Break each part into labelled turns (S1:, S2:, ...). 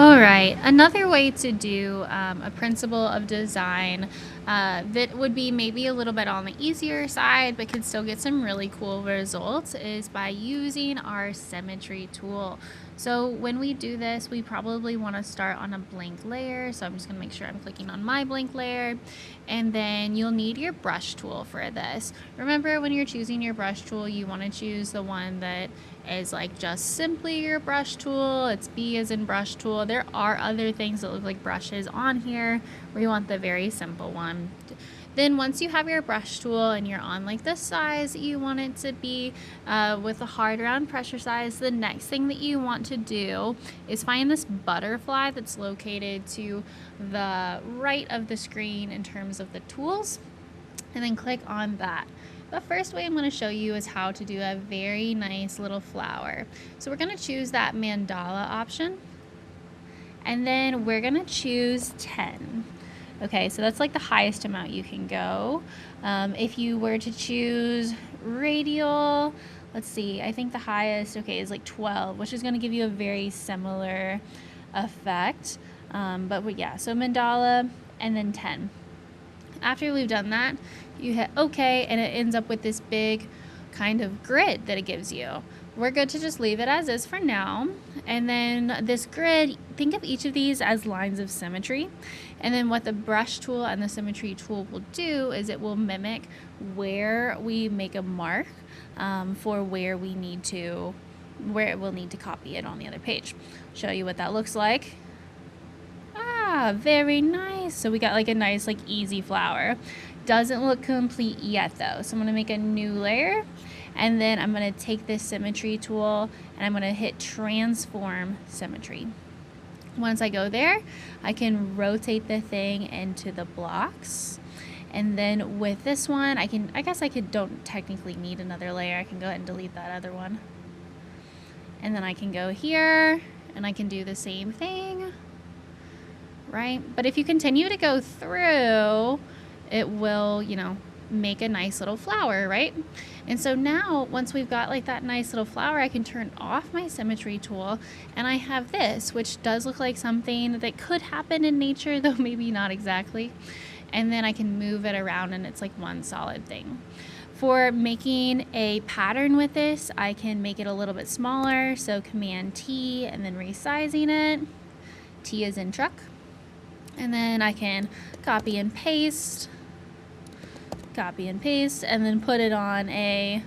S1: All right, another way to do a principle of design that would be maybe a little bit on the easier side, but can still get some really cool results is by using our symmetry tool. So when we do this, we probably want to start on a blank layer. So I'm just gonna make sure I'm clicking on my blank layer, and then you'll need your brush tool for this. Remember, when you're choosing your brush tool, you want to choose the one that is like just simply your brush tool. It's B as in brush tool. There are other things that look like brushes on here. We want the very simple one. Then once you have your brush tool and you're on like the size that you want it to be with a hard round pressure size, the next thing that you want to do is find this butterfly that's located to the right of the screen in terms of the tools, and then click on that. The first way I'm going to show you is how to do a very nice little flower. So we're going to choose that mandala option, and then we're going to choose 10. Okay, so that's like the highest amount you can go. If you were to choose radial, let's see, I think the highest, okay, is like 12, which is going to give you a very similar effect. But yeah, so mandala and then 10. After we've done that, you hit OK, and it ends up with this big kind of grid that it gives you. We're good to just leave it as is for now. And then this grid, think of each of these as lines of symmetry. And then what the brush tool and the symmetry tool will do is it will mimic where we make a mark for where it will need to copy it on the other page. Show you what that looks like. Ah, very nice. So we got like a nice, like easy flower. Doesn't look complete yet though. So I'm gonna make a new layer, and then I'm gonna take this symmetry tool and I'm gonna hit transform symmetry. Once I go there, I can rotate the thing into the blocks. And then with this one, I guess I don't technically need another layer. I can go ahead and delete that other one. And then I can go here and I can do the same thing. Right? But if you continue to go through, it will, make a nice little flower, right? And so now, once we've got like that nice little flower, I can turn off my symmetry tool, and I have this, which does look like something that could happen in nature, though maybe not exactly. And then I can move it around, and it's like one solid thing. For making a pattern with this, I can make it a little bit smaller, so Command T and then resizing it. T is in truck. And then I can copy and paste, and then put it on a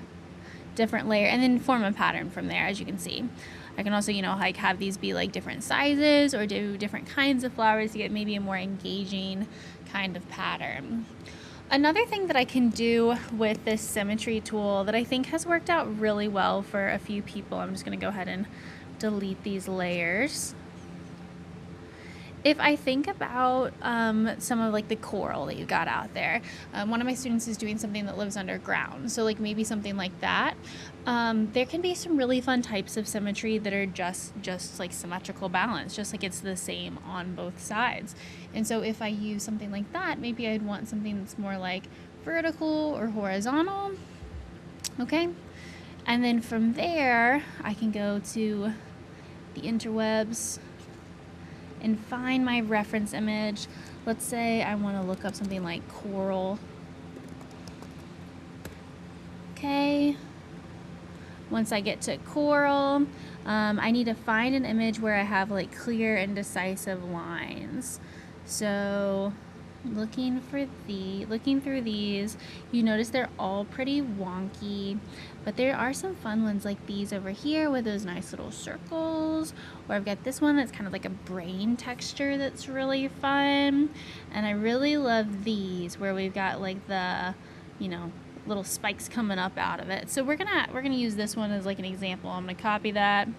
S1: different layer and then form a pattern from there, as you can see. I can also, like have these be like different sizes or do different kinds of flowers to get maybe a more engaging kind of pattern. Another thing that I can do with this symmetry tool that I think has worked out really well for a few people, I'm just going to go ahead and delete these layers. If I think about some of like the coral that you got out there, one of my students is doing something that lives underground, so like maybe something like that. There can be some really fun types of symmetry that are just like symmetrical balance, just like it's the same on both sides. And so if I use something like that, maybe I'd want something that's more like vertical or horizontal. Okay, and then from there I can go to the interwebs and find my reference image. Let's say I want to look up something like coral. Okay. Once I get to coral, I need to find an image where I have like clear and decisive lines. So looking through these, you notice they're all pretty wonky, but there are some fun ones like these over here with those nice little circles, or I've got this one that's kind of like a brain texture that's really fun. And I really love these where we've got like the little spikes coming up out of it. So we're gonna use this one as like an example. I'm gonna copy that. I'm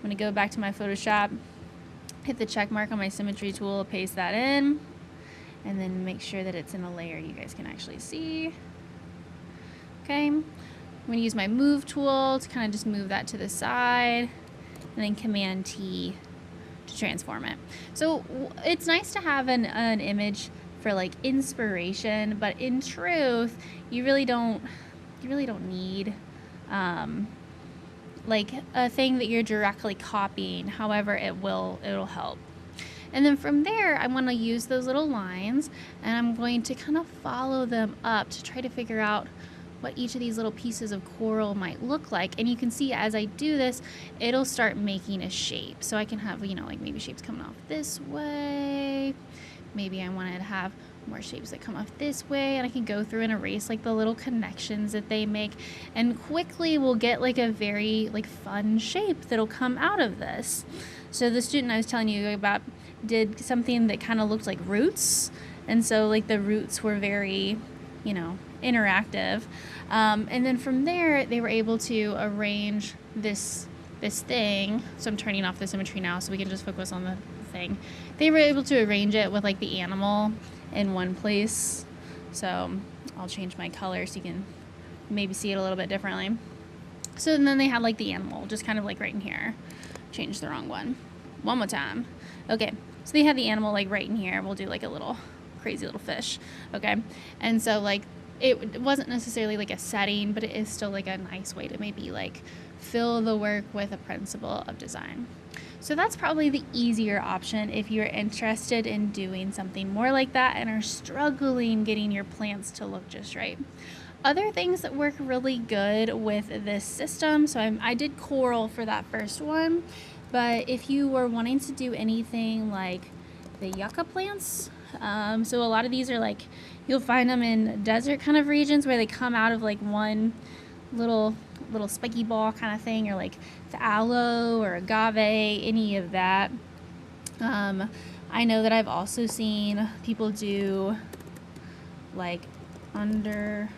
S1: gonna go back to my Photoshop, hit the check mark on my symmetry tool, paste that in, and then make sure that it's in a layer you guys can actually see. Okay, I'm going to use my move tool to kind of just move that to the side, and then Command T to transform it. So it's nice to have an image for like inspiration, but in truth, you really don't need like a thing that you're directly copying. However, it'll help. And then from there, I want to use those little lines and I'm going to kind of follow them up to try to figure out what each of these little pieces of coral might look like. And you can see as I do this, it'll start making a shape. So I can have, you know, like maybe shapes coming off this way. Maybe I wanted to have more shapes that come off this way, and I can go through and erase like the little connections that they make, and quickly we'll get like a very like fun shape that'll come out of this. So the student I was telling you about did something that kind of looked like roots, and so like the roots were very, you know, interactive, and then from there they were able to arrange this thing. So I'm turning off the symmetry now so we can just focus on the thing. They were able to arrange it with like the animal in one place. So I'll change my color so you can maybe see it a little bit differently. So then they had like the animal just kind of like right in here. Changed the wrong one. One more time. Okay, so they had the animal like right in here. We'll do like a little crazy little fish. Okay, and so like it wasn't necessarily like a setting, but it is still like a nice way to maybe like fill the work with a principle of design. So that's probably the easier option if you're interested in doing something more like that and are struggling getting your plants to look just right. Other things that work really good with this system, so I did coral for that first one, but if you were wanting to do anything like the yucca plants, so a lot of these are like, you'll find them in desert kind of regions where they come out of like one little spiky ball kind of thing, or like the aloe or agave, any of that. I know that I've also seen people do like underground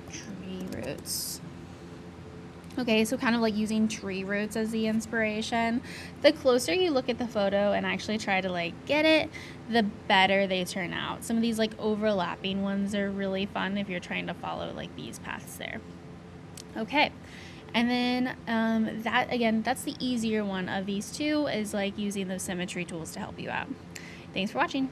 S1: tree roots. Okay, so kind of like using tree roots as the inspiration. The closer you look at the photo and actually try to like get it, the better they turn out. Some of these like overlapping ones are really fun if you're trying to follow like these paths there. Okay, and then that's the easier one of these two, is like using those symmetry tools to help you out. Thanks for watching.